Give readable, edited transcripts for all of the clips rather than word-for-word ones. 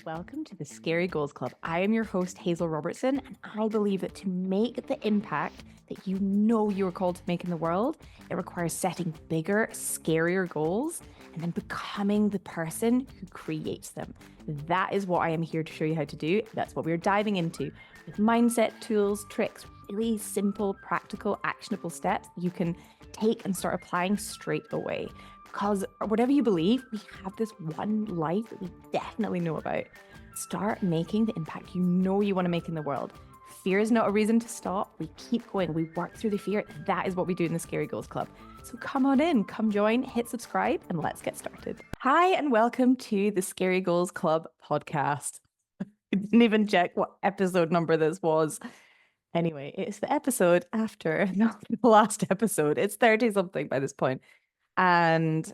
and welcome to the Scary Goals Club. I am your host, Hazel Robertson, and I believe that to make the impact that you know you are called to make in the world, it requires setting bigger, scarier goals and then becoming the person who creates them. That is what I am here to show you how to do. That's what we're diving into with mindset, tools, tricks, really simple, practical, actionable steps you can take and start applying straight away. Because whatever you believe, we have this one life that we definitely know about. Start making the impact you know you want to make in the world. Fear is not a reason to stop. We keep going. We work through the fear. That is what we do in the Scary Goals Club. So come on in, come join, hit subscribe, and let's get started. Hi, and welcome to the Scary Goals Club podcast. I didn't even check what episode number this was. Anyway, it's the episode after the last episode. It's 30 something by this point. And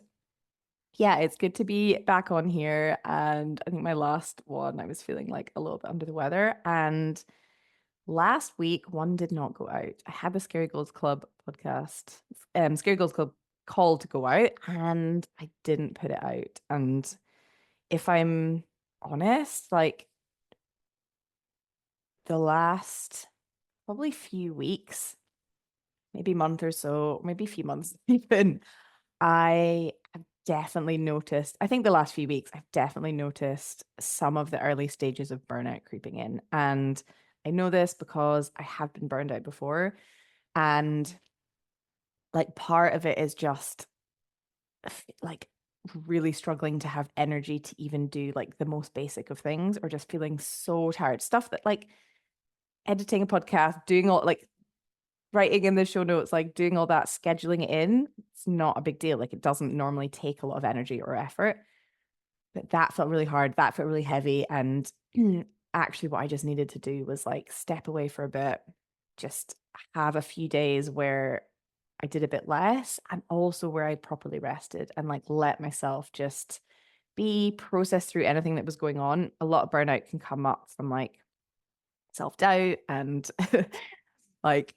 yeah, it's good to be back on here. And I think my last one, I was feeling like a little bit under the weather. And last week, one did not go out. I had the Scary Goals Club podcast, Scary Goals Club call to go out, and I didn't put it out. And if I'm honest, like the last probably few weeks, maybe month or so, maybe a few months even, I have definitely noticed, I think the last few weeks, I've definitely noticed some of the early stages of burnout creeping in. And I know this because I have been burned out before. And like part of it is just like really struggling to have energy to even do like the most basic of things, or just feeling so tired. Stuff that like editing a podcast, doing all like writing in the show notes, like doing all that, scheduling it in, it's not a big deal. Like it doesn't normally take a lot of energy or effort, but that felt really hard. That felt really heavy. And actually what I just needed to do was like step away for a bit, just have a few days where I did a bit less, and also where I properly rested and like let myself just process through anything that was going on. A lot of burnout can come up from like self-doubt and like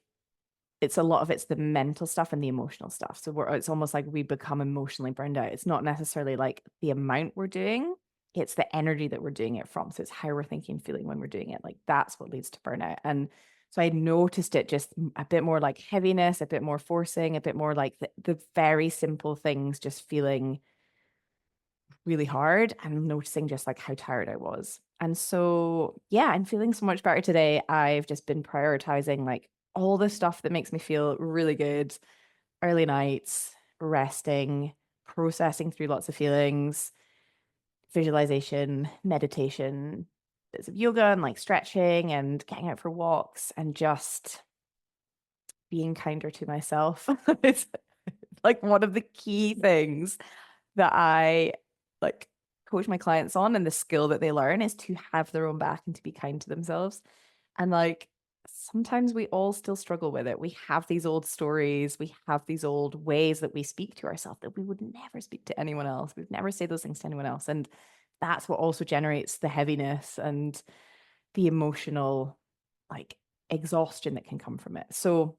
it's the mental stuff and the emotional stuff. So it's almost like we become emotionally burned out. It's not necessarily like the amount we're doing, it's the energy that we're doing it from. So it's how we're thinking, feeling when we're doing it. Like that's what leads to burnout. And so I noticed it just a bit more like heaviness, a bit more forcing, a bit more like the very simple things just feeling really hard, and noticing just like how tired I was. And so, yeah, I'm feeling so much better today. I've just been prioritizing like all the stuff that makes me feel really good, early nights, resting, processing through lots of feelings, visualization, meditation, bits of yoga and like stretching and getting out for walks and just being kinder to myself. It's like one of the key things that I like coach my clients on, and the skill that they learn is to have their own back and to be kind to themselves. And like sometimes we all still struggle with it. We have these old stories, we have these old ways that we speak to ourselves that we would never speak to anyone else. We'd never say those things to anyone else. And that's what also generates the heaviness and the emotional like exhaustion that can come from it. So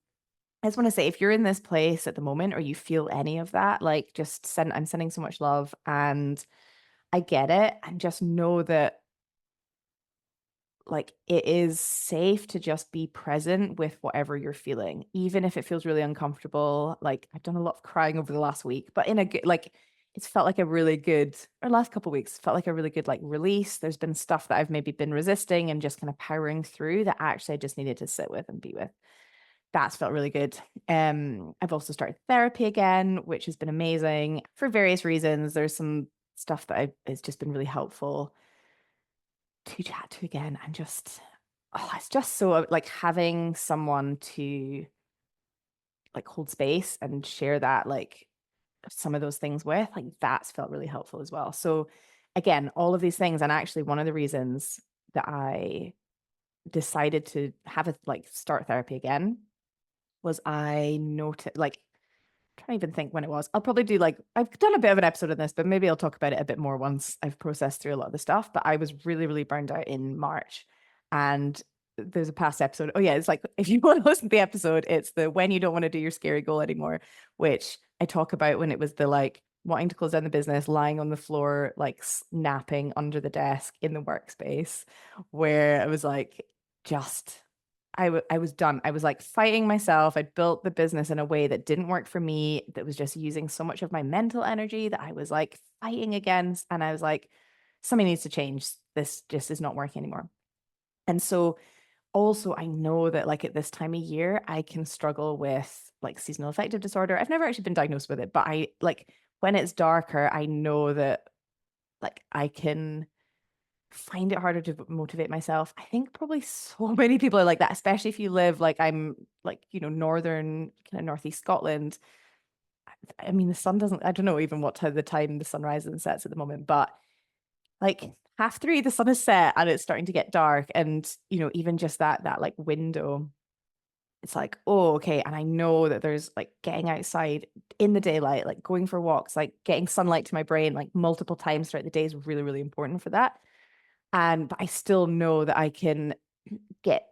I just want to say, if you're in this place at the moment or you feel any of that, like I'm sending so much love, and I get it. And just know that like it is safe to just be present with whatever you're feeling, even if it feels really uncomfortable. Like I've done a lot of crying over the last week, but in a good, like it's felt like a really good, or last couple of weeks felt like a really good like release. There's been stuff that I've maybe been resisting and just kind of powering through that actually I just needed to sit with and be with. That's felt really good. I've also started therapy again, which has been amazing for various reasons. There's some stuff that it's just been really helpful to chat to again, and just, oh, it's just so like having someone to like hold space and share that, like some of those things with, like that's felt really helpful as well. So again, all of these things, and actually one of the reasons that I decided to have a like start therapy again was I noticed, like, trying to even think when it was. I'll probably do like, I've done a bit of an episode on this, but maybe I'll talk about it a bit more once I've processed through a lot of the stuff. But I was really, really burned out in March. And there's a past episode. Oh yeah, it's like, if you want to listen to the episode, it's the when you don't want to do your scary goal anymore, which I talk about when it was the like wanting to close down the business, lying on the floor, like napping under the desk in the workspace, where I was like, just, I was done. I was like fighting myself. I'd built the business in a way that didn't work for me, that was just using so much of my mental energy that I was like fighting against. And I was like, something needs to change. This just is not working anymore. And so also I know that like at this time of year I can struggle with like seasonal affective disorder. I've never actually been diagnosed with it, but I like when it's darker, I know that like I can find it harder to motivate myself. I think probably so many people are like that, especially if you live like I'm like, northern kind of northeast Scotland. I mean, the sun doesn't, I don't know even what time the sun rises and sets at the moment, but like 3:30 the sun is set and it's starting to get dark, and even just that like window, it's like, oh, okay. And I know that there's like getting outside in the daylight, like going for walks, like getting sunlight to my brain like multiple times throughout the day is really, really important for that. But I still know that I can get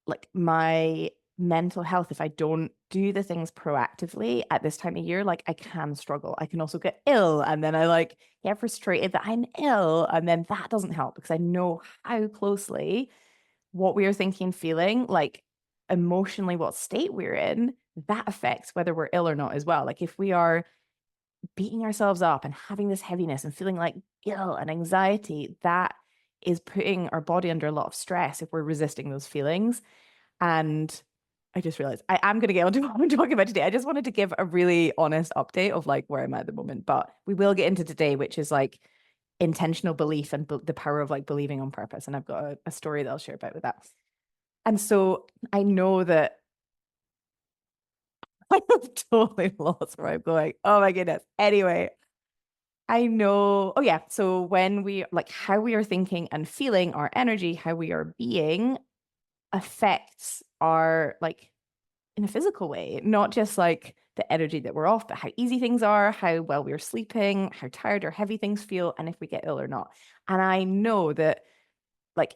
like my mental health, if I don't do the things proactively at this time of year, like I can struggle. I can also get ill, and then I like get frustrated that I'm ill, and then that doesn't help because I know how closely what we are thinking, feeling, like emotionally, what state we're in, that affects whether we're ill or not as well. Like if we are beating ourselves up and having this heaviness and feeling like guilt and anxiety, that is putting our body under a lot of stress if we're resisting those feelings. And I just realized I am going to get onto what I'm talking about today. I just wanted to give a really honest update of like where I'm at the moment, but we will get into today, which is like intentional belief and the power of like believing on purpose. And I've got a story that I'll share about with that. And so I know that I have totally lost where I'm going. Oh my goodness. Anyway, I know. Oh yeah. So when we like how we are thinking and feeling, our energy, how we are being affects our like in a physical way, not just like the energy that we're off, but how easy things are, how well we're sleeping, how tired or heavy things feel, and if we get ill or not. And I know that like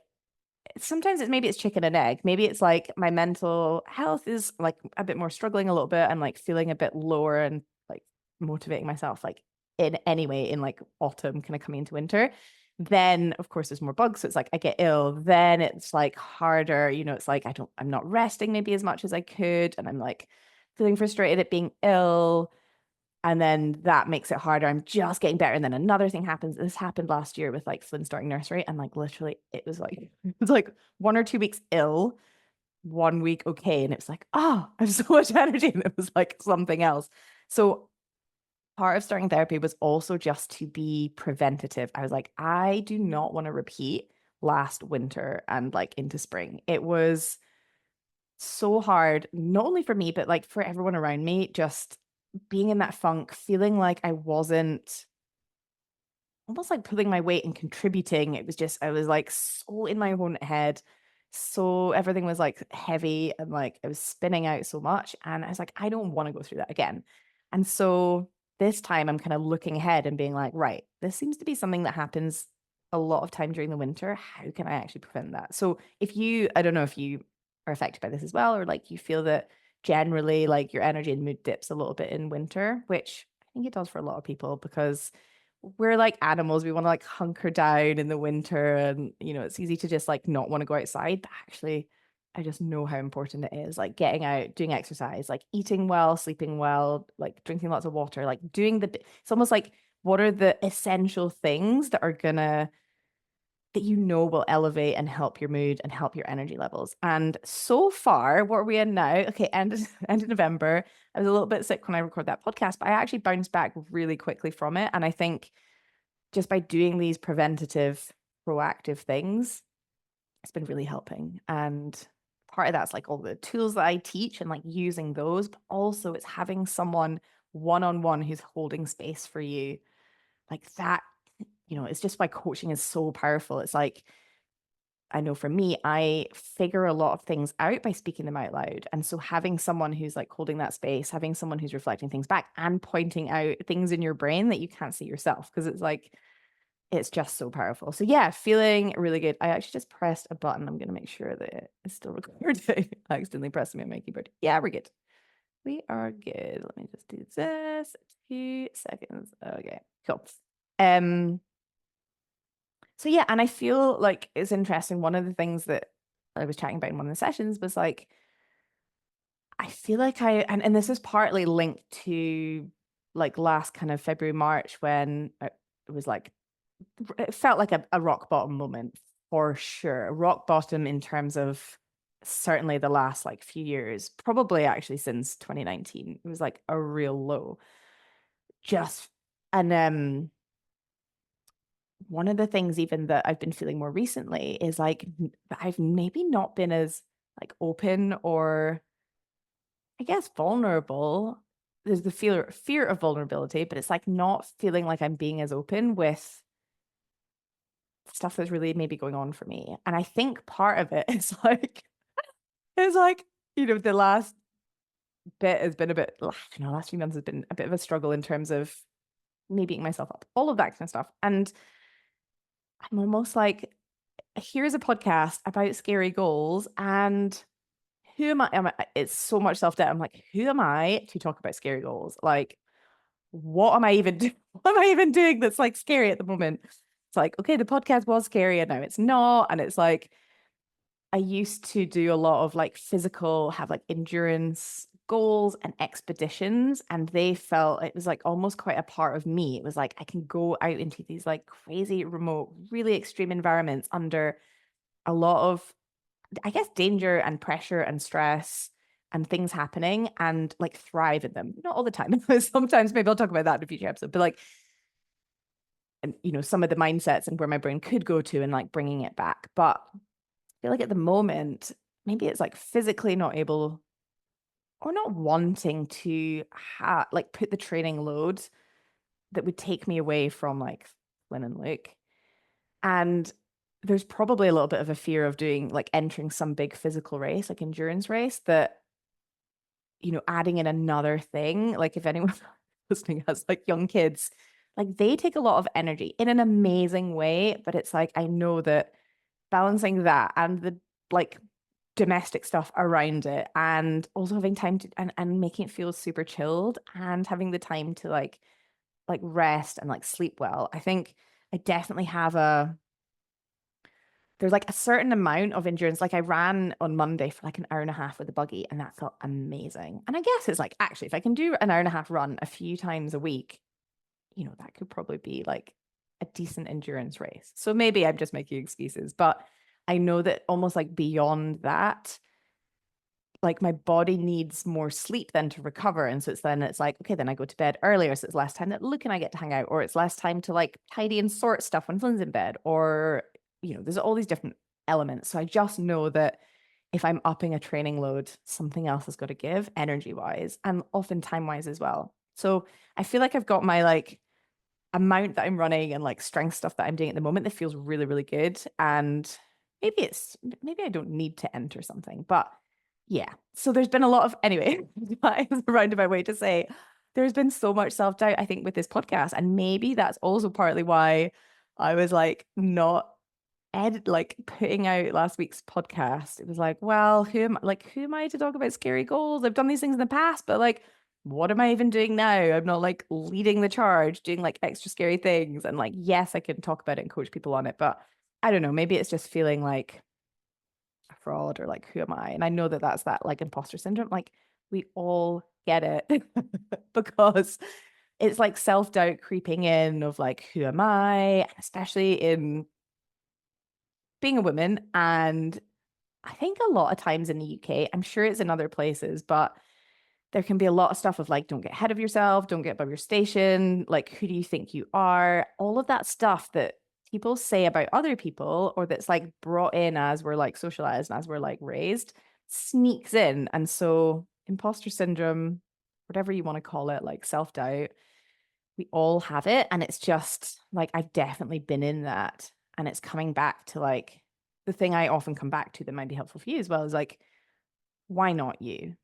sometimes maybe it's chicken and egg. Maybe it's like my mental health is like a bit more struggling a little bit and like feeling a bit lower and like motivating myself like in any way in like autumn kind of coming into winter. Then of course there's more bugs. So it's like I get ill. Then it's like harder, it's like I'm not resting maybe as much as I could. And I'm like feeling frustrated at being ill. And then that makes it harder. I'm just getting better. And then another thing happens. This happened last year with like Flynn starting nursery. And like literally it was like 1 or 2 weeks ill, 1 week okay. And it was like, oh, I have so much energy. And it was like something else. So part of starting therapy was also just to be preventative. I was like, I do not want to repeat last winter and like into spring. It was so hard, not only for me, but like for everyone around me, just being in that funk, feeling like I wasn't almost like pulling my weight and contributing. It was just, I was like so in my own head. So everything was like heavy and like I was spinning out so much. And I was like, I don't want to go through that again. And so this time I'm kind of looking ahead and being like, right, this seems to be something that happens a lot of time during the winter. How can I actually prevent that? So I don't know if you are affected by this as well, or like you feel that generally like your energy and mood dips a little bit in winter, which I think it does for a lot of people because we're like animals. We want to like hunker down in the winter, and it's easy to just like not want to go outside. But actually, I just know how important it is. Like getting out, doing exercise, like eating well, sleeping well, like drinking lots of water, like it's almost like what are the essential things that are gonna that will elevate and help your mood and help your energy levels. And so far, what are we in now? Okay, end of November. I was a little bit sick when I recorded that podcast, but I actually bounced back really quickly from it. And I think just by doing these preventative, proactive things, it's been really helping. And part of that's like all the tools that I teach and like using those, but also it's having someone one-on-one who's holding space for you. Like that, it's just why coaching is so powerful. It's like, I know for me, I figure a lot of things out by speaking them out loud. And so having someone who's like holding that space, having someone who's reflecting things back and pointing out things in your brain that you can't see yourself, because it's like, it's just so powerful. So yeah, feeling really good. I actually just pressed a button. I'm going to make sure that it's still recording. I accidentally pressed my keyboard. Yeah, we're good. We are good. Let me just do this. 2 seconds. Okay, cool. So yeah, and I feel like it's interesting. One of the things that I was chatting about in one of the sessions was like, I feel like and this is partly linked to like last kind of February, March when it was like, it felt like a rock bottom moment for sure. Rock bottom in terms of certainly the last like few years, probably actually since 2019. It was like a real low. Just, and one of the things even that I've been feeling more recently is like I've maybe not been as like open or I guess vulnerable. There's the fear of vulnerability, but it's like not feeling like I'm being as open with stuff that's really maybe going on for me. And I think part of it is like, the last bit has been a bit, last few months has been a bit of a struggle in terms of me beating myself up, all of that kind of stuff. And I'm almost like, here's a podcast about scary goals, and who am I? It's so much self-doubt. I'm like, who am I to talk about scary goals? Like, what am I even doing? What am I even doing that's like scary at the moment? It's like, okay, the podcast was scary and now it's not. And it's like, I used to do a lot of like have like endurance goals and expeditions, and they felt it was like almost quite a part of me. It was like I can go out into these like crazy, remote, really extreme environments under a lot of, I guess, danger and pressure and stress and things happening and like thrive in them. Not all the time. Sometimes maybe I'll talk about that in a future episode, but like, and some of the mindsets and where my brain could go to and like bringing it back. But I feel like at the moment, maybe it's like physically not able or not wanting to like put the training load that would take me away from like Lynn and Luke. And there's probably a little bit of a fear of doing like entering some big physical race, like endurance race, that, adding in another thing, like if anyone listening has like young kids, like they take a lot of energy in an amazing way. But it's like, I know that balancing that and the like domestic stuff around it, and also having time to and making it feel super chilled and having the time to like rest and like sleep well. I think I definitely have there's like a certain amount of endurance. Like I ran on Monday for like an hour and a half with a buggy, and that felt amazing. And I guess it's like, actually, if I can do an hour and a half run a few times a week, that could probably be like a decent endurance race. So maybe I'm just making excuses, but I know that almost like beyond that, like my body needs more sleep then to recover. And so it's like, okay, then I go to bed earlier. So it's less time that Luke and I get to hang out, or it's less time to like tidy and sort stuff when Flynn's in bed, or, there's all these different elements. So I just know that if I'm upping a training load, something else has got to give energy wise and often time wise as well. So I feel like I've got my like amount that I'm running and like strength stuff that I'm doing at the moment that feels really, really good. And maybe I don't need to enter something, but yeah. So there's been a lot of, anyway, that is a roundabout way to say there's been so much self-doubt, I think, with this podcast. And maybe that's also partly why I was like not putting out last week's podcast. It was like, well, who am I to talk about scary goals? I've done these things in the past, but like, what am I even doing now? I'm not like leading the charge, doing like extra scary things. And like, yes, I can talk about it and coach people on it, but I don't know, maybe it's just feeling like a fraud, or like, who am I? And I know that that's that like imposter syndrome. Like we all get it because it's like self-doubt creeping in of like, who am I? Especially in being a woman. And I think a lot of times in the UK, I'm sure it's in other places, but there can be a lot of stuff of like, don't get ahead of yourself, don't get above your station, like, who do you think you are? All of that stuff that people say about other people, or that's like brought in as we're like socialized and as we're like raised, sneaks in. And so imposter syndrome, whatever you want to call it, like self-doubt, we all have it. And it's just like, I've definitely been in that. And it's coming back to like the thing I often come back to that might be helpful for you as well, is like, why not you?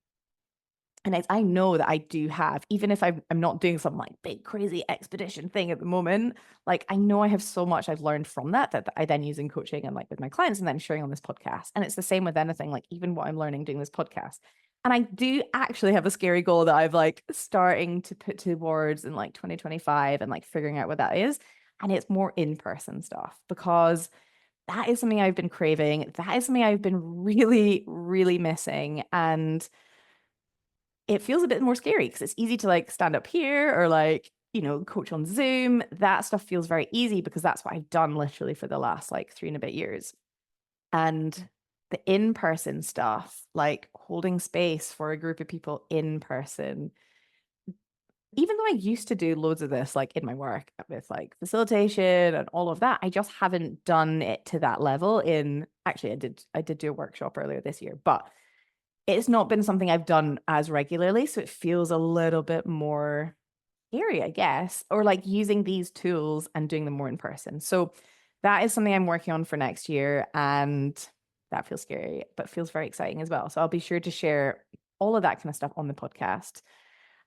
And I know that I do have, even if I'm not doing some like big crazy expedition thing at the moment, like I know I have so much I've learned from that I then use in coaching and like with my clients and then sharing on this podcast. And it's the same with anything, like even what I'm learning doing this podcast. And I do actually have a scary goal that I've like starting to put towards in like 2025 and like figuring out what that is. And it's more in-person stuff because that is something I've been craving. That is something I've been really, really missing. And it feels a bit more scary because it's easy to like stand up here or like, coach on Zoom. That stuff feels very easy because that's what I've done literally for the last like 3 and a bit years. And the in-person stuff, like holding space for a group of people in person, even though I used to do loads of this like in my work with like facilitation and all of that, I just haven't done it to that level in actually I did do a workshop earlier this year, but it's not been something I've done as regularly. So it feels a little bit more scary, I guess, or like using these tools and doing them more in person. So that is something I'm working on for next year. And that feels scary, but feels very exciting as well. So I'll be sure to share all of that kind of stuff on the podcast.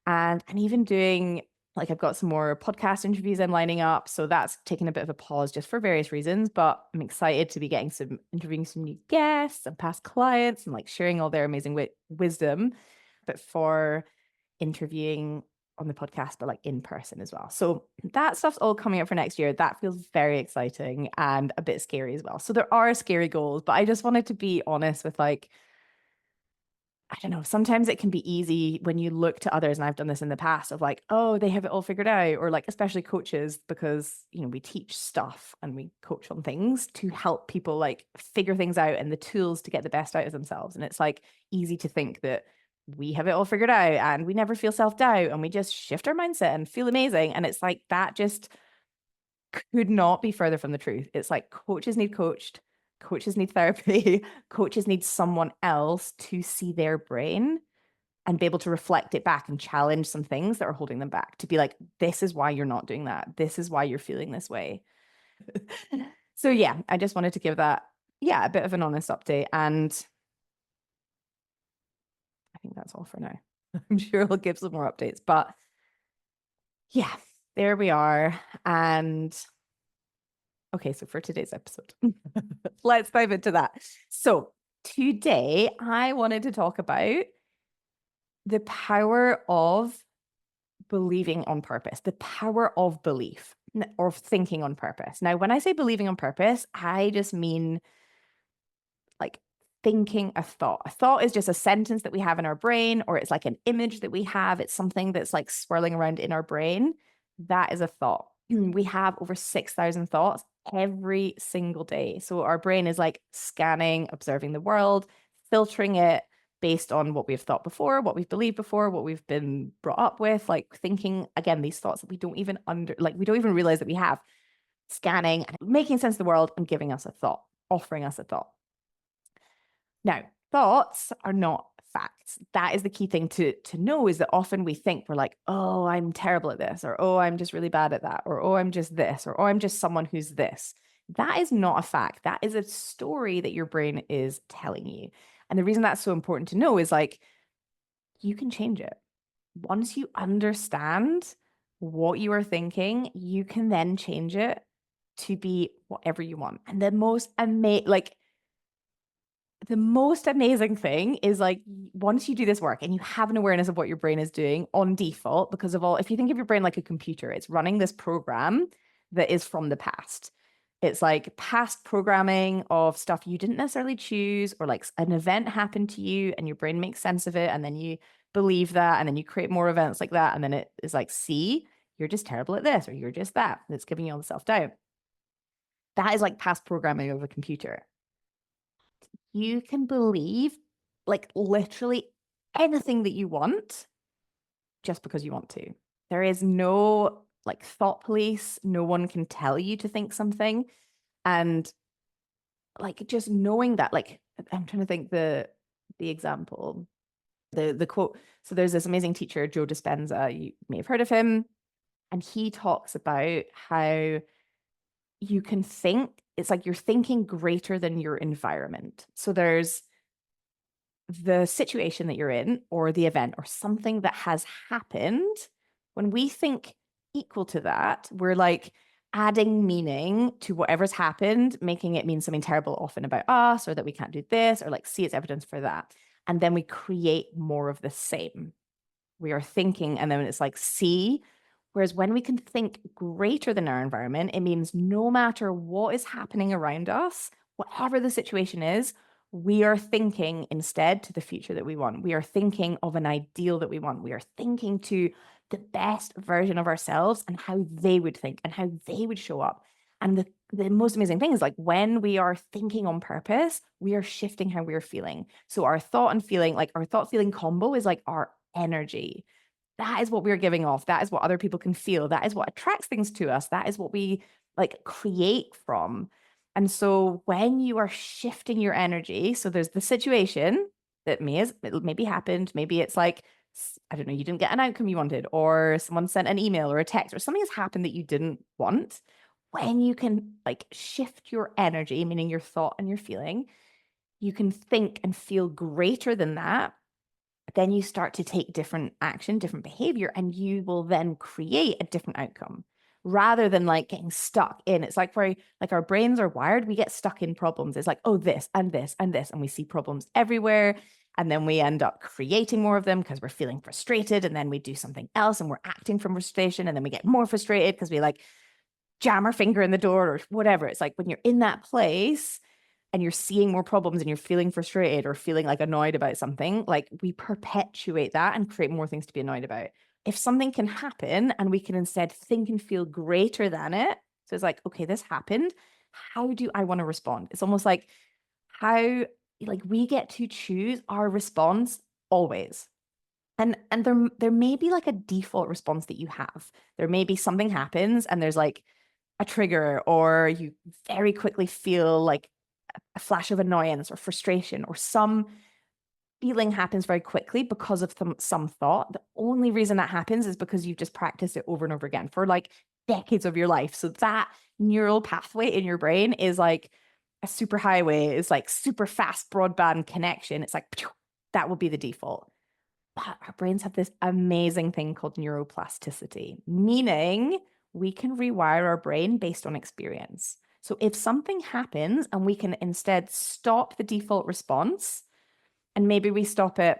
And I'm even doing like I've got some more podcast interviews I'm lining up. So that's taking a bit of a pause just for various reasons. But I'm excited to be interviewing some new guests and past clients and like sharing all their amazing wisdom. But for interviewing on the podcast, but like in person as well. So that stuff's all coming up for next year. That feels very exciting and a bit scary as well. So there are scary goals, but I just wanted to be honest with like, I don't know, sometimes it can be easy when you look to others, and I've done this in the past of like, oh, they have it all figured out, or like, especially coaches, because, we teach stuff and we coach on things to help people like figure things out and the tools to get the best out of themselves. And it's like easy to think that we have it all figured out and we never feel self-doubt and we just shift our mindset and feel amazing. And it's like, that just could not be further from the truth. It's like coaches need coached. Coaches need therapy. Coaches need someone else to see their brain and be able to reflect it back and challenge some things that are holding them back, to be like, this is why you're not doing that. This is why you're feeling this way. So yeah, I just wanted to give that, a bit of an honest update. And I think that's all for now. I'm sure I'll give some more updates, but yeah, there we are. And okay, so for today's episode, let's dive into that. So today I wanted to talk about the power of believing on purpose, the power of belief or thinking on purpose. Now, when I say believing on purpose, I just mean like thinking a thought. A thought is just a sentence that we have in our brain, or it's like an image that we have. It's something that's like swirling around in our brain. That is a thought. We have over 6,000 thoughts every single day. So our brain is like scanning, observing the world, filtering it based on what we've thought before, what we've believed before, what we've been brought up with, like thinking again, these thoughts that we don't even we don't even realize that we have, scanning, making sense of the world and giving us a thought, offering us a thought. Now, thoughts are not facts. That is the key thing to know, is that often we think we're like, oh, I'm terrible at this, or oh, I'm just really bad at that, or oh, I'm just this, or oh, I'm just someone who's this. That is not a fact. That is a story that your brain is telling you. And the reason that's so important to know is like, you can change it. Once you understand what you are thinking, you can then change it to be whatever you want. And the most amazing thing is like, once you do this work and you have an awareness of what your brain is doing on default, because of all, if you think of your brain like a computer, it's running this program that is from the past. It's like past programming of stuff you didn't necessarily choose, or like an event happened to you and your brain makes sense of it. And then you believe that, and then you create more events like that. And then it is like, see, you're just terrible at this, or you're just that. It's giving you all the self-doubt. That is like past programming of a computer. You can believe like literally anything that you want just because you want to. There is no like thought police. No one can tell you to think something. And like just knowing that, like, I'm trying to think the example, the quote. So there's this amazing teacher, Joe Dispenza. You may have heard of him. And he talks about how you can think, it's like you're thinking greater than your environment. So there's the situation that you're in, or the event, or something that has happened. When we think equal to that, we're like adding meaning to whatever's happened, making it mean something terrible often about us, or that we can't do this, or like see its evidence for that. And then we create more of the same. We are thinking, and then it's like, see. Whereas when we can think greater than our environment, it means no matter what is happening around us, whatever the situation is, we are thinking instead to the future that we want. We are thinking of an ideal that we want. We are thinking to the best version of ourselves and how they would think and how they would show up. And the most amazing thing is, like, when we are thinking on purpose, we are shifting how we're feeling. So our thought and feeling, like our thought feeling combo is like our energy. That is what we're giving off. That is what other people can feel. That is what attracts things to us. That is what we like create from. And so when you are shifting your energy, so there's the situation that maybe happened. Maybe it's like, I don't know, you didn't get an outcome you wanted, or someone sent an email or a text, or something has happened that you didn't want. When you can like shift your energy, meaning your thought and your feeling, you can think and feel greater than that. Then you start to take different action, different behavior, and you will then create a different outcome rather than like getting stuck in. It's like our brains are wired, we get stuck in problems. It's like, oh, this and this and this, and we see problems everywhere. And then we end up creating more of them because we're feeling frustrated. And then we do something else and we're acting from frustration. And then we get more frustrated because we like jam our finger in the door or whatever. It's like when you're in that place and you're seeing more problems and you're feeling frustrated or feeling like annoyed about something, like we perpetuate that and create more things to be annoyed about. If something can happen and we can instead think and feel greater than it, so it's like, okay, this happened. How do I want to respond? It's almost like how, like, we get to choose our response always. And there may be like a default response that you have. There may be something happens and there's like a trigger, or you very quickly feel like a flash of annoyance or frustration, or some feeling happens very quickly because of some thought. The only reason that happens is because you've just practiced it over and over again for like decades of your life. So that neural pathway in your brain is like a super highway. It's like super fast broadband connection. It's like, that will be the default. But our brains have this amazing thing called neuroplasticity, meaning we can rewire our brain based on experience. So if something happens and we can instead stop the default response, and maybe we stop it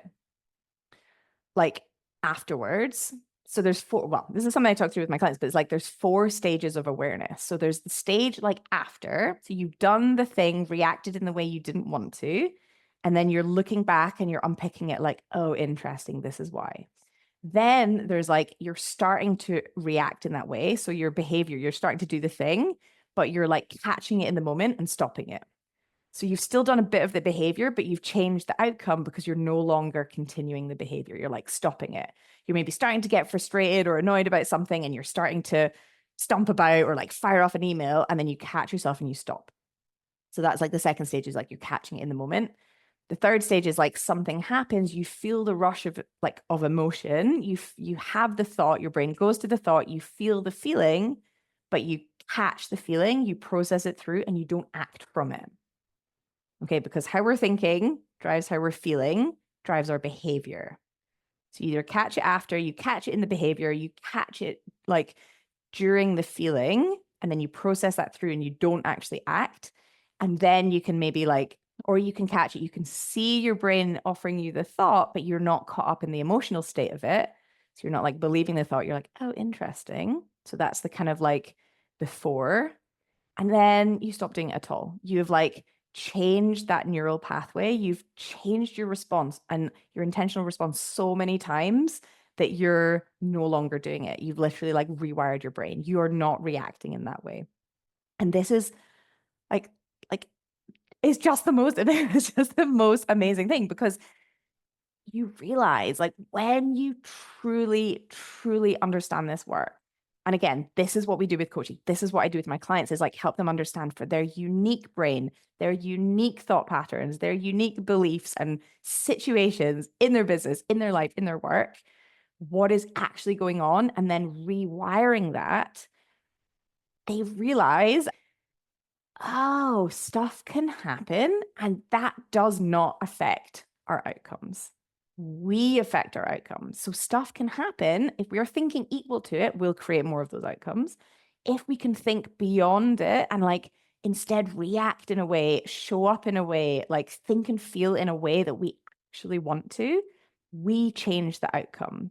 like afterwards. So there's this is something I talk through with my clients, but it's like there's 4 stages of awareness. So there's the stage like after. So you've done the thing, reacted in the way you didn't want to. And then you're looking back and you're unpicking it like, oh, interesting, this is why. Then there's like, you're starting to react in that way. So your behavior, you're starting to do the thing, but you're like catching it in the moment and stopping it. So you've still done a bit of the behavior, but you've changed the outcome because you're no longer continuing the behavior. You're like stopping it. You're maybe starting to get frustrated or annoyed about something, and you're starting to stomp about or like fire off an email, and then you catch yourself and you stop. So that's like the second stage, is like you're catching it in the moment. The third stage is like something happens, you feel the rush of emotion, you have the thought, your brain goes to the thought, you feel the feeling, but you catch the feeling, you process it through, and you don't act from it. Okay, because how we're thinking drives how we're feeling, drives our behavior. So you either catch it after, you catch it in the behavior, you catch it like during the feeling, and then you process that through and you don't actually act. And then you can maybe like, or you can catch it, you can see your brain offering you the thought, but you're not caught up in the emotional state of it. So you're not like believing the thought, you're like, oh, interesting. So that's the kind of like before. And then you stop doing it at all. You have like changed that neural pathway. You've changed your response and your intentional response so many times that you're no longer doing it. You've literally like rewired your brain. You are not reacting in that way. And this is like it's just the most it's just the most amazing thing, because you realize like when you truly understand this work. And again, this is what we do with coaching. This is what I do with my clients, is like help them understand for their unique brain, their unique thought patterns, their unique beliefs and situations in their business, in their life, in their work, what is actually going on, and then rewiring that. They realize, oh, stuff can happen and that does not affect our outcomes. We affect our outcomes. So stuff can happen. If we are thinking equal to it, we'll create more of those outcomes. If we can think beyond it and like instead react in a way, show up in a way, like think and feel in a way that we actually want to, we change the outcome.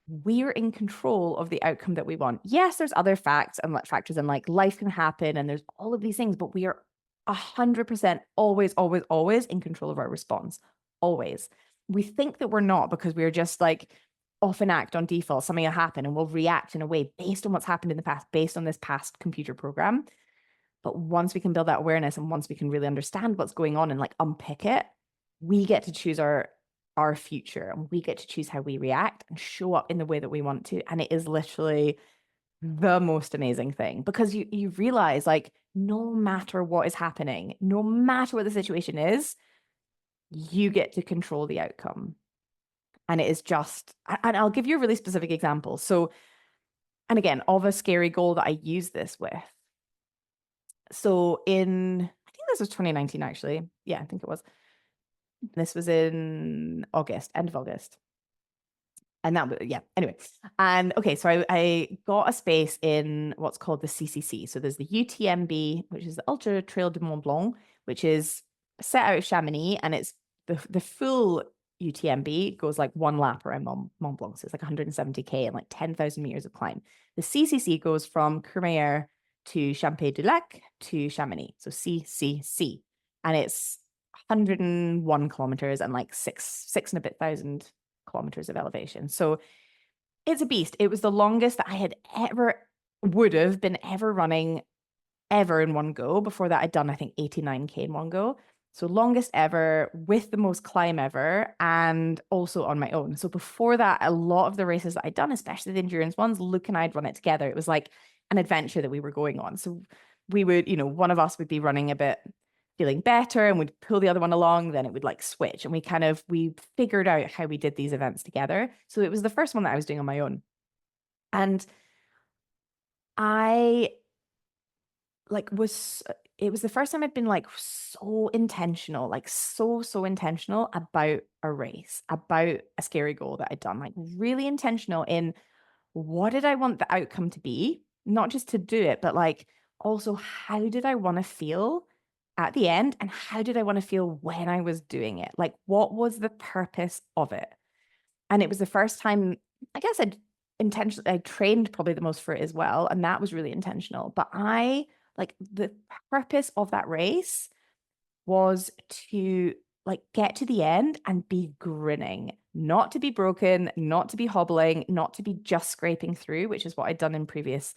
We're in control of the outcome that we want. Yes, there's other facts and factors, and like life can happen, and there's all of these things, but we are 100% always, always, always in control of our response. Always. We think that we're not because we're just like often act on default. Something will happen and we'll react in a way based on what's happened in the past, based on this past computer program. But once we can build that awareness and once we can really understand what's going on and like unpick it, we get to choose our future, and we get to choose how we react and show up in the way that we want to. And it is literally the most amazing thing, because you realize, like, no matter what is happening, no matter what the situation is, you get to control the outcome. And it is just, and I'll give you a really specific example. So, and again, of a scary goal that I use this with. So I think this was 2019, actually. Yeah, I think it was. This was in August, end of August. And that was, yeah, anyway. And okay, so I got a space in what's called the CCC. So there's the UTMB, which is the Ultra Trail du Mont Blanc, which is set out of Chamonix, and it's the full UTMB goes like one lap around Mont Blanc. So it's like 170K and like 10,000 meters of climb. The CCC goes from Courmayeur to Champay-du-Lac to Chamonix. So CCC. And it's 101 kilometers and like six and a bit thousand kilometers of elevation. So it's a beast. It was the longest that I had would have been ever running ever in one go. Before that, I'd done, I think, 89K in one go. So longest ever, with the most climb ever, and also on my own. So before that, a lot of the races that I'd done, especially the endurance ones, Luke and I'd run it together. It was like an adventure that we were going on. So we would, one of us would be running a bit, feeling better, and we'd pull the other one along, then it would like switch. And we figured out how we did these events together. So it was the first one that I was doing on my own. And it was the first time I'd been like so intentional, like so intentional about a race, about a scary goal that I'd done, like really intentional in what did I want the outcome to be, not just to do it, but like also how did I want to feel at the end, and how did I want to feel when I was doing it? Like, what was the purpose of it? And it was the first time, I guess I trained probably the most for it as well. And that was really intentional. But the purpose of that race was to like get to the end and be grinning, not to be broken, not to be hobbling, not to be just scraping through, which is what I'd done in previous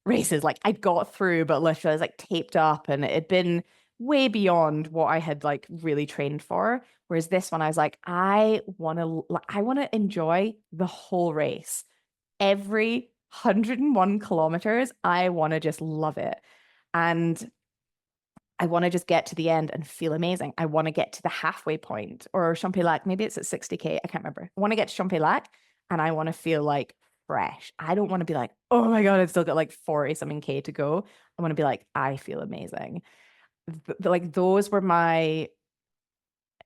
races. Like I'd got through, but literally I was like taped up, and it had been way beyond what I had like really trained for. Whereas this one, I was like, I want to enjoy the whole race. Every 101 kilometers, I want to just love it. And I want to just get to the end and feel amazing. I want to get to the halfway point, or Champay-Lac, maybe it's at 60K. I can't remember. I want to get to Champay-Lac and I want to feel like fresh. I don't want to be like, oh my God, I've still got like 40 something K to go. I want to be like, I feel amazing. Like those were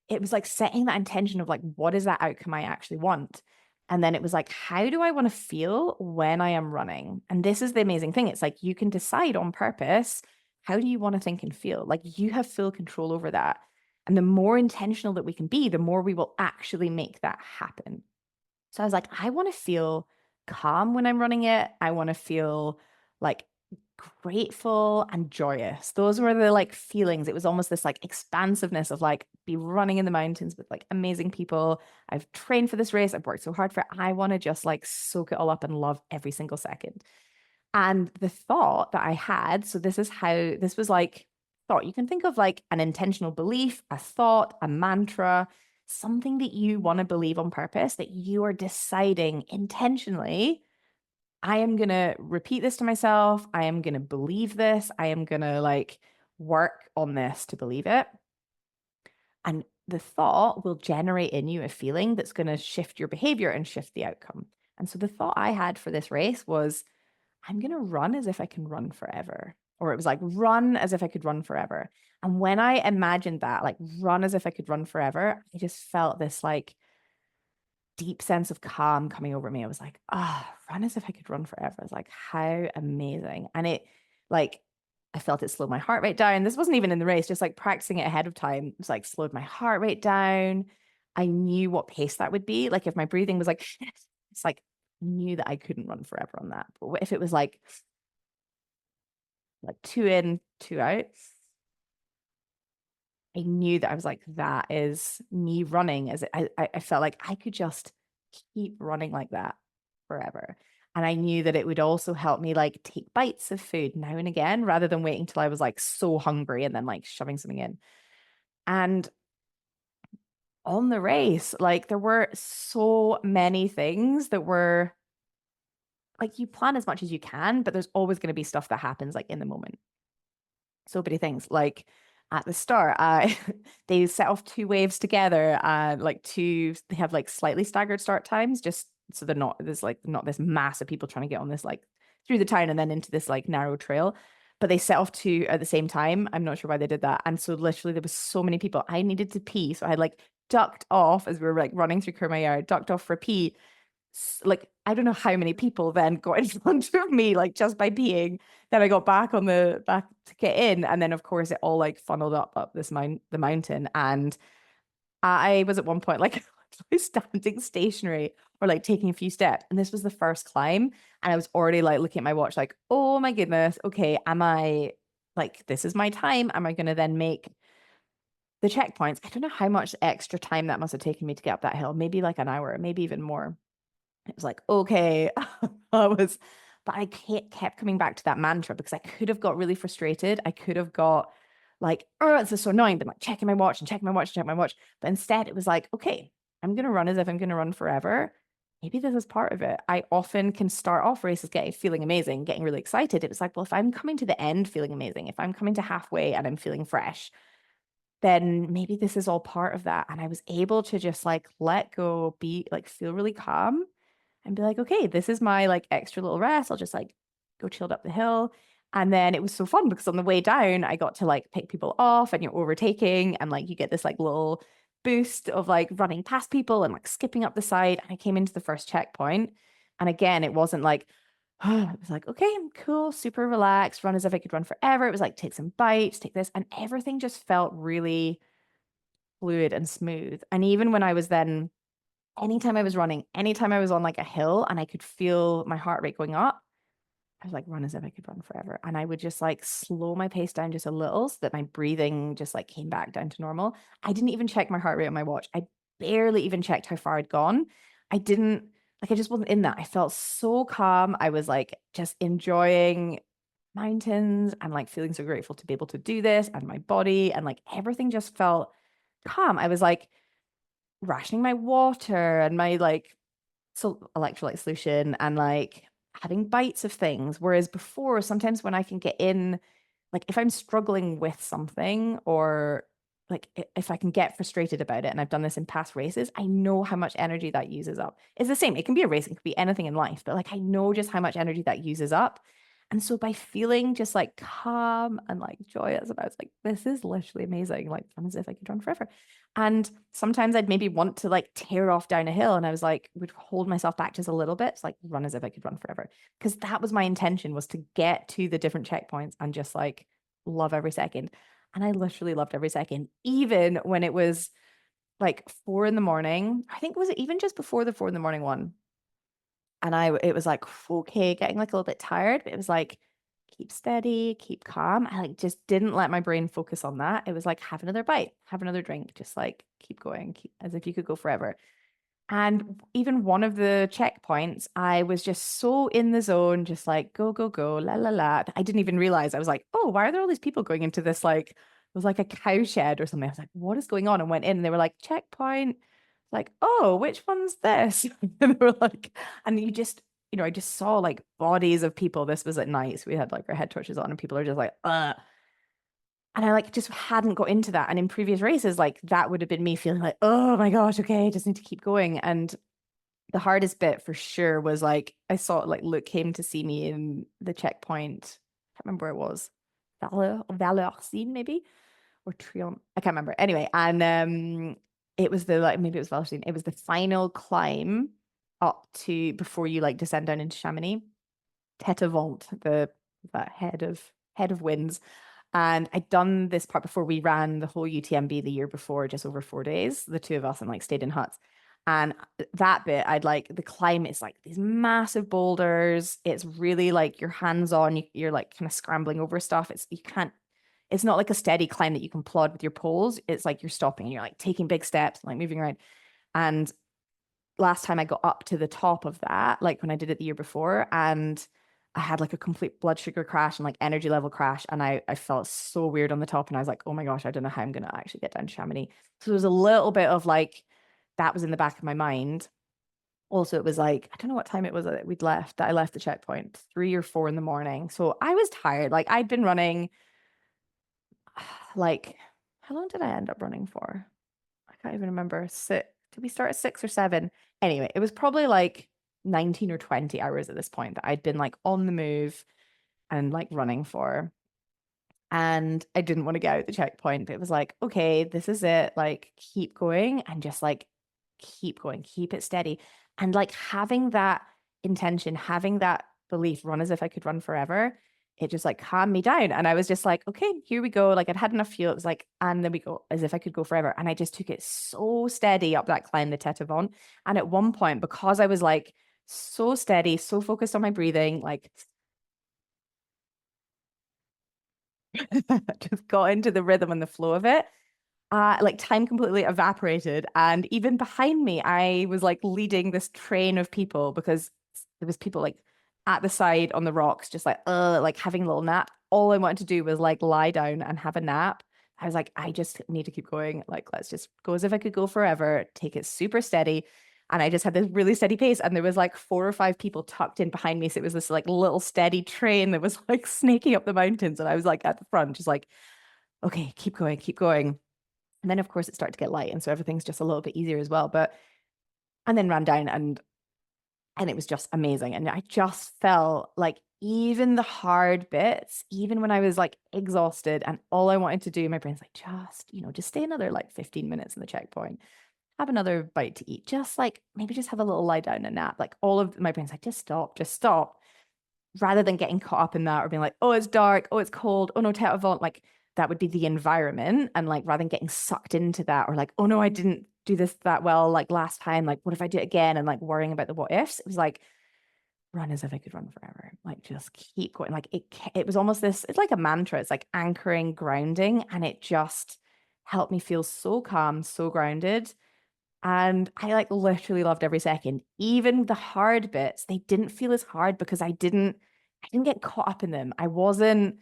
it was like setting that intention of like, what is that outcome I actually want? And then it was like, how do I want to feel when I am running? And this is the amazing thing. It's like, you can decide on purpose, how do you want to think and feel? Like you have full control over that. And the more intentional that we can be, the more we will actually make that happen. So I was like, I want to feel calm when I'm running it. I want to feel like grateful and joyous. Those were the like feelings. It was almost this like expansiveness of like be running in the mountains with like amazing people. I've trained for this race. I've worked so hard for it. I want to just like soak it all up and love every single second. And the thought that I had, so this was like thought. You can think of like an intentional belief, a thought, a mantra, something that you want to believe on purpose, that you are deciding intentionally, I am going to repeat this to myself. I am going to believe this. I am going to like work on this to believe it. And the thought will generate in you a feeling that's going to shift your behavior and shift the outcome. And so the thought I had for this race was, I'm going to run as if I can run forever. Or it was like, run as if I could run forever. And when I imagined that, like run as if I could run forever, I just felt this like deep sense of calm coming over me. I was like, run as if I could run forever. I was like, how amazing. And it like, I felt it slowed my heart rate down. This wasn't even in the race, just like practicing it ahead of time. It was like slowed my heart rate down. I knew what pace that would be. Like if my breathing was like, it's like, I knew that I couldn't run forever on that. But if it was like 2 in, 2 out, I knew that I was like, that is me running. As I felt like I could just keep running like that forever. And I knew that it would also help me like take bites of food now and again, rather than waiting till I was like so hungry and then like shoving something in. And on the race, like there were so many things that were like you plan as much as you can, but there's always going to be stuff that happens like in the moment. So many things. Like at the start, they set off two waves together, and they have like slightly staggered start times, just so they're not there's like not this mass of people trying to get on this like through the town and then into this like narrow trail. But they set off two at the same time. I'm not sure why they did that. And so literally there was so many people. I needed to pee. So I had like ducked off as we were like running through Kermayar, ducked off for a pee. Like I don't know how many people then got in front of me like just by peeing. Then I got back on the back to get in, and then of course it all like funneled up this the mountain, and I was at one point like standing stationary or like taking a few steps, and this was the first climb, and I was already like looking at my watch like, oh my goodness, okay, am I like this is my time? Am I going to then make the checkpoints? I don't know how much extra time that must have taken me to get up that hill, maybe like an hour, maybe even more. It was like, okay, I was, but I kept coming back to that mantra because I could have got really frustrated. I could have got like, oh, this is so annoying, but like checking my watch and checking my watch and checking my watch. But instead, it was like, okay, I'm going to run as if I'm going to run forever. Maybe this is part of it. I often can start off races feeling amazing, getting really excited. It was like, well, if I'm coming to the end feeling amazing, if I'm coming to halfway and I'm feeling fresh, then maybe this is all part of that. And I was able to just like let go, be like, feel really calm and be like, okay, this is my like extra little rest. I'll just like go chilled up the hill. And then it was so fun because on the way down, I got to like pick people off and you're overtaking and like you get this like little boost of like running past people and like skipping up the side. And I came into the first checkpoint. And again, it wasn't like, it was like, okay, I'm cool, super relaxed, run as if I could run forever. It was like, take some bites, take this. And everything just felt really fluid and smooth. And even when I was then anytime I was running, anytime I was on like a hill and I could feel my heart rate going up, I was like, run as if I could run forever. And I would just like slow my pace down just a little so that my breathing just like came back down to normal. I didn't even check my heart rate on my watch. I barely even checked how far I'd gone. I didn't like, I just wasn't in that. I felt so calm. I was like just enjoying mountains and like feeling so grateful to be able to do this and my body and like everything just felt calm. I was like, rationing my water and my like electrolyte solution and like having bites of things. Whereas before, sometimes when I can get in, like if I'm struggling with something or like if I can get frustrated about it, and I've done this in past races, I know how much energy that uses up. It's the same. It can be a race, it could be anything in life, but like I know just how much energy that uses up. And so by feeling just like calm and like joyous about it, it's like, this is literally amazing. Like, fun as if I could run forever. And sometimes I'd maybe want to like tear off down a hill. And I was like, would hold myself back just a little bit. It's like run as if I could run forever. Because that was my intention, was to get to the different checkpoints and just like love every second. And I literally loved every second, even when it was like 4 in the morning. I think, was it even just before the 4 in the morning one? And it was like, okay, getting like a little bit tired, but it was like, keep steady, keep calm. I like just didn't let my brain focus on that. It was like, have another bite, have another drink, just like keep going, as if you could go forever. And even one of the checkpoints, I was just so in the zone, just like go, go, go, la, la, la. I didn't even realize. I was like, oh, why are there all these people going into this? Like, it was like a cow shed or something. I was like, what is going on? And went in and they were like, checkpoint. Like, oh, which one's this? And they were like, and you just, I just saw like bodies of people. This was at night. So we had like our head torches on and people are just like, and I like just hadn't got into that. And in previous races, like that would have been me feeling like, oh my gosh, okay, I just need to keep going. And the hardest bit for sure was like I saw like Luke came to see me in the checkpoint. I can't remember where it was. Valorcine maybe, or Triumph. I can't remember. Anyway, and it was the like maybe it was Valorcine. It was the final climb up to before you like descend down into Chamonix. Tete Vente, that head of winds. And I'd done this part before. We ran the whole UTMB the year before, just over 4 days, the two of us, and like stayed in huts. And that bit, I'd like the climb is like these massive boulders. It's really like you're hands on. You're like kind of scrambling over stuff. You can't, it's not like a steady climb that you can plod with your poles. It's like you're stopping and you're like taking big steps, like moving around. And last time I got up to the top of that, like when I did it the year before, and I had like a complete blood sugar crash and like energy level crash. And I felt so weird on the top. And I was like, oh my gosh, I don't know how I'm going to actually get down to Chamonix. So there was a little bit of like, that was in the back of my mind. Also, it was like, I don't know what time it was that I left the checkpoint, 3 or 4 in the morning. So I was tired. Like I'd been running, like, how long did I end up running for? I can't even remember. Did we start at 6 or 7? Anyway, it was probably like 19 or 20 hours at this point that I'd been like on the move and like running for. And I didn't want to get out the checkpoint. It was like, okay, this is it. Like, keep going and just like keep going, keep it steady. And like having that intention, having that belief, run as if I could run forever, it just like calmed me down. And I was just like, okay, here we go. Like I'd had enough fuel. It was like, and then we go as if I could go forever. And I just took it so steady up that climb, the Tete Vaunt. And at one point, because I was like so steady, so focused on my breathing, like just got into the rhythm and the flow of it. Like time completely evaporated. And even behind me, I was like leading this train of people because there was people like at the side on the rocks, just like having a little nap. All I wanted to do was like lie down and have a nap. I was like, I just need to keep going. Like, let's just go as if I could go forever, take it super steady. And I just had this really steady pace. And there was like 4 or 5 people tucked in behind me. So it was this like little steady train that was like snaking up the mountains. And I was like at the front, just like, okay, keep going, keep going. And then of course it started to get light. And so everything's just a little bit easier as well. But and then ran down and it was just amazing. And I just felt like even the hard bits, even when I was like exhausted and all I wanted to do, my brain's like, just stay another like 15 minutes in the checkpoint, have another bite to eat, just like maybe just have a little lie down and nap. Like all of my brain's like, just stop, just stop. Rather than getting caught up in that or being like, oh, it's dark, oh, it's cold, oh no, Tete Vaunt, like that would be the environment. And like rather than getting sucked into that or like, oh no, I didn't do this that well like last time, like what if I do it again, and like worrying about the what ifs, it was like run as if I could run forever, like just keep going. Like it was almost this, it's like a mantra, it's like anchoring, grounding, and it just helped me feel so calm, so grounded. And I like literally loved every second. Even the hard bits, they didn't feel as hard because I didn't get caught up in them. I wasn't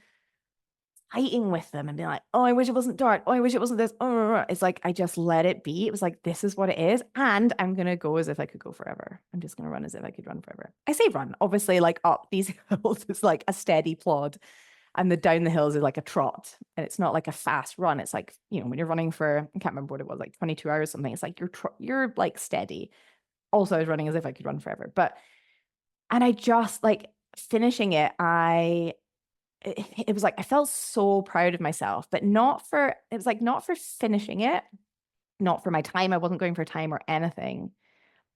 fighting with them and being like, oh, I wish it wasn't dark. Oh, I wish it wasn't this. Oh, it's like I just let it be. It was like, this is what it is. And I'm gonna go as if I could go forever. I'm just gonna run as if I could run forever. I say run, obviously, like up these hills is like a steady plod. And the down the hills is like a trot. And it's not like a fast run. It's like, when you're running for, I can't remember what it was, like 22 hours or something. It's like you're like steady. Also, I was running as if I could run forever. And I just like finishing it, it was like I felt so proud of myself, but it was like not for finishing it, not for my time. I wasn't going for time or anything,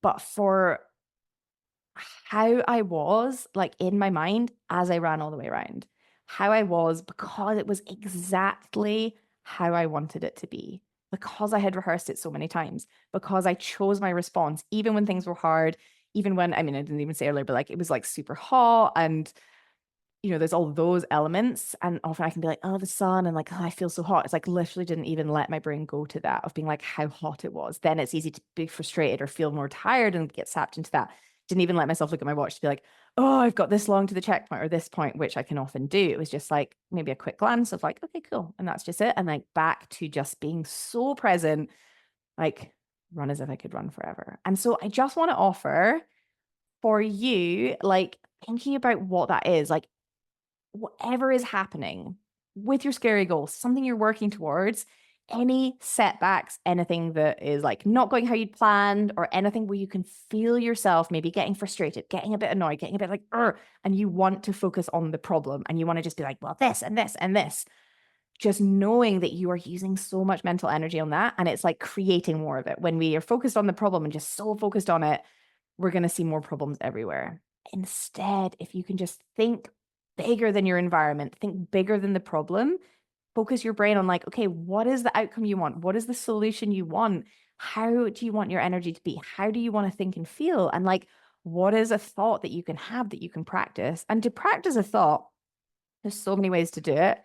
but for how I was like in my mind as I ran all the way around, how I was because it was exactly how I wanted it to be, because I had rehearsed it so many times, because I chose my response, even when things were hard, even when, I mean, I didn't even say earlier, but like it was like super hot and there's all those elements. And often I can be like, oh, the sun, and like, oh, I feel so hot. It's like literally didn't even let my brain go to that of being like how hot it was. Then it's easy to be frustrated or feel more tired and get sapped into that. Didn't even let myself look at my watch to be like, oh, I've got this long to the checkpoint or this point, which I can often do. It was just like maybe a quick glance of like, okay, cool. And that's just it. And like back to just being so present, like run as if I could run forever. And so I just want to offer for you, like thinking about what that is, like whatever is happening with your scary goals, something you're working towards, any setbacks, anything that is like not going how you'd planned, or anything where you can feel yourself maybe getting frustrated, getting a bit annoyed, getting a bit like, and you want to focus on the problem and you want to just be like, well, this and this and this. Just knowing that you are using so much mental energy on that, and it's like creating more of it. When we are focused on the problem and just so focused on it, we're going to see more problems everywhere. Instead, if you can just think bigger than your environment, think bigger than the problem, focus your brain on like, okay, what is the outcome you want? What is the solution you want? How do you want your energy to be? How do you want to think and feel? And like, what is a thought that you can have that you can practice? And to practice a thought, there's so many ways to do it.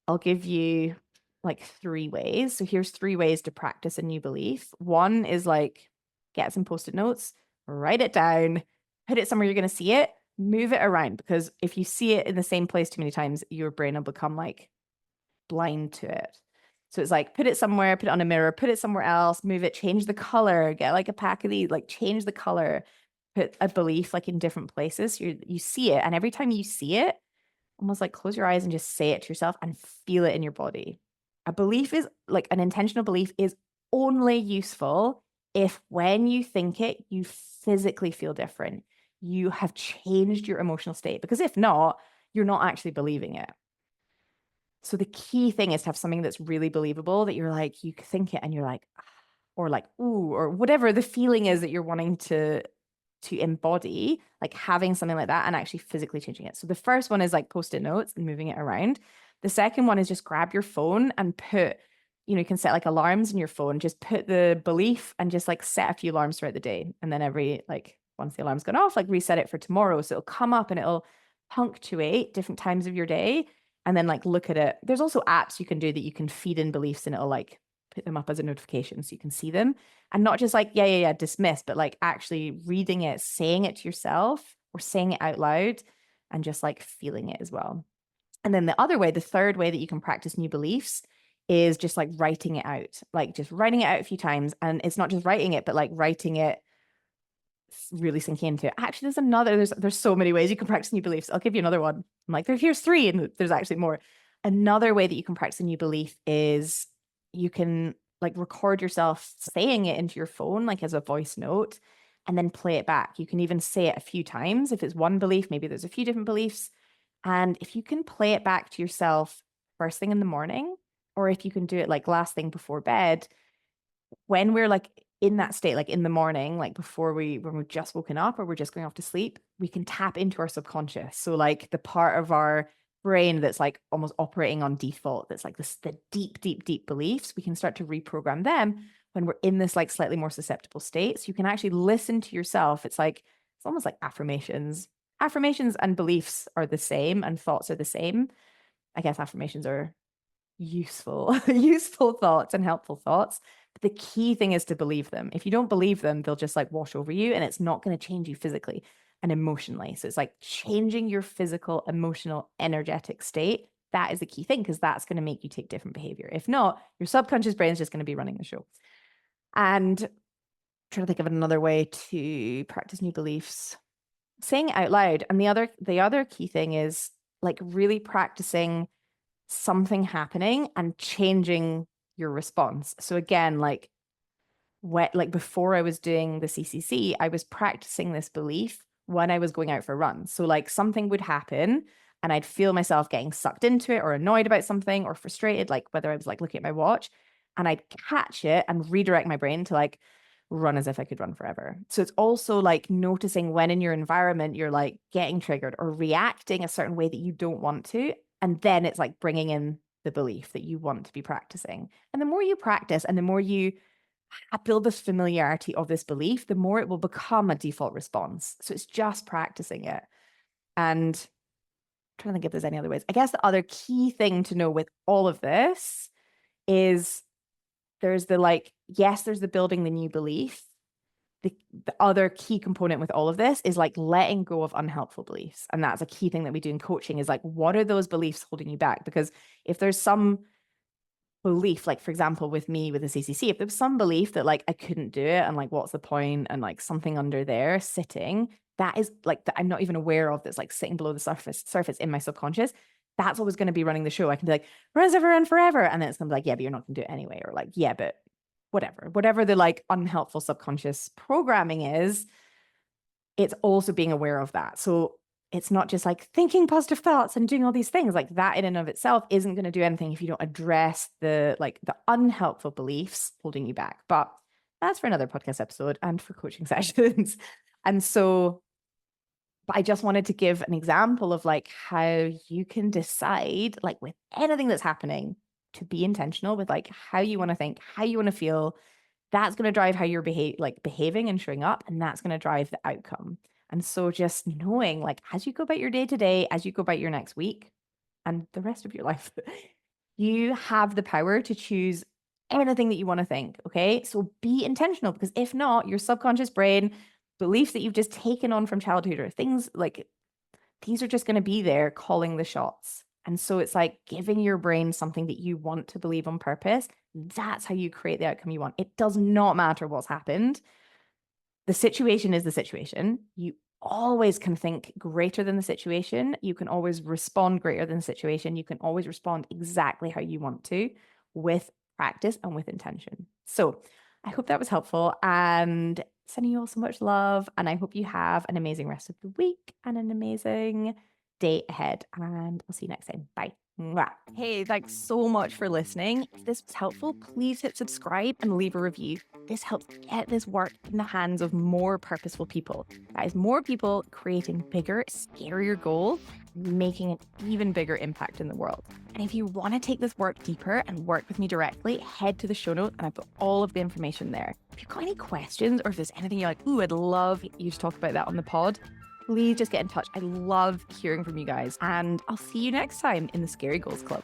I'll give you like 3 ways. So here's 3 ways to practice a new belief. One is like, get some post-it notes, write it down, put it somewhere you're going to see it, move it around, because if you see it in the same place too many times, your brain will become like blind to it. So it's like, put it somewhere, put it on a mirror, put it somewhere else, move it, change the color, get like a pack of these, like change the color, put a belief like in different places. So you see it. And every time you see it, almost like close your eyes and just say it to yourself and feel it in your body. A belief is like an intentional belief is only useful if when you think it, you physically feel different. You have changed your emotional state, because if not, you're not actually believing it. So the key thing is to have something that's really believable, that you're like, you think it and you're like, "Ah," or like, ooh, or whatever the feeling is that you're wanting to embody, like having something like that and actually physically changing it. So the first one is like post-it notes and moving it around. The second one is just grab your phone and put, you can set like alarms in your phone, just put the belief and just like set a few alarms throughout the day. And then once the alarm's gone off, like reset it for tomorrow. So it'll come up and it'll punctuate different times of your day, and then like look at it. There's also apps you can do that you can feed in beliefs and it'll like put them up as a notification so you can see them, and not just like, yeah, dismiss, but like actually reading it, saying it to yourself or saying it out loud and just like feeling it as well. And then the third way that you can practice new beliefs is just like writing it out, like just writing it out a few times. And it's not just writing it, but like writing it really sinking into it. Actually, there's so many ways you can practice new beliefs. I'll give you another one. I'm like, here's 3, and there's actually more. Another way that you can practice a new belief is you can like record yourself saying it into your phone, like as a voice note, and then play it back. You can even say it a few times. If it's one belief, maybe there's a few different beliefs. And if you can play it back to yourself first thing in the morning, or if you can do it like last thing before bed, when we're like in that state, like in the morning, like when we've just woken up or we're just going off to sleep, we can tap into our subconscious. So like the part of our brain that's like almost operating on default, that's like the deep beliefs, we can start to reprogram them when we're in this like slightly more susceptible state. So you can actually listen to yourself. It's almost like affirmations. Affirmations and beliefs are the same, and thoughts are the same. I guess affirmations are useful thoughts and helpful thoughts, but the key thing is to believe them. If you don't believe them, they'll just like wash over you, and it's not going to change you physically and emotionally. So it's like changing your physical, emotional, energetic state. That is the key thing, because that's going to make you take different behavior. If not, your subconscious brain is just going to be running the show. And I'm trying to think of another way to practice new beliefs, saying it out loud. And the other key thing is like really practicing something happening and changing your response. So again, like before I was doing the CCC, I was practicing this belief when I was going out for a run. So like something would happen and I'd feel myself getting sucked into it, or annoyed about something, or frustrated, like whether I was like looking at my watch, and I'd catch it and redirect my brain to like run as if I could run forever. So it's also like noticing when in your environment you're like getting triggered or reacting a certain way that you don't want to. And then it's like bringing in the belief that you want to be practicing. And the more you practice and the more you build this familiarity of this belief, the more it will become a default response. So it's just practicing it. And I'm trying to think if there's any other ways. I guess the other key thing to know with all of this is there's there's the building the new belief. The other key component with all of this is like letting go of unhelpful beliefs. And that's a key thing that we do in coaching, is like, what are those beliefs holding you back? Because if there's some belief, like for example, with me with the CCC, if there was some belief that like I couldn't do it and like what's the point, and like something under there sitting, that is like that I'm not even aware of, that's like sitting below the surface in my subconscious, that's always going to be running the show. I can be like, run forever. And then it's going to be like, yeah, but you're not going to do it anyway. Or like, yeah, but whatever the like unhelpful subconscious programming is, it's also being aware of that. So it's not just like thinking positive thoughts and doing all these things, like that in and of itself isn't going to do anything if you don't address the unhelpful beliefs holding you back. But that's for another podcast episode and for coaching sessions. And so, but I just wanted to give an example of like how you can decide, like with anything that's happening, to be intentional with like how you want to think, how you want to feel. That's going to drive how you're behaving and showing up, and that's going to drive the outcome. And so just knowing, like, as you go about your day to day, as you go about your next week and the rest of your life, you have the power to choose anything that you want to think. Okay. So be intentional, because if not, your subconscious brain, beliefs that you've just taken on from childhood or things like these are just going to be there calling the shots. And so it's like giving your brain something that you want to believe on purpose. That's how you create the outcome you want. It does not matter what's happened. The situation is the situation. You always can think greater than the situation. You can always respond greater than the situation. You can always respond exactly how you want to with practice and with intention. So I hope that was helpful, and sending you all so much love. And I hope you have an amazing rest of the week and an amazing day ahead. And I'll see you next time. Bye. Mwah. Hey, thanks so much for listening. If this was helpful, please hit subscribe and leave a review. This helps get this work in the hands of more purposeful people. That is, more people creating bigger, scarier goals, making an even bigger impact in the world. And if you want to take this work deeper and work with me directly, head to the show notes and I've put all of the information there. If you've got any questions, or if there's anything you're like, ooh, I'd love you to talk about that on the pod, please just get in touch. I love hearing from you guys, and I'll see you next time in the Scary Goals Club.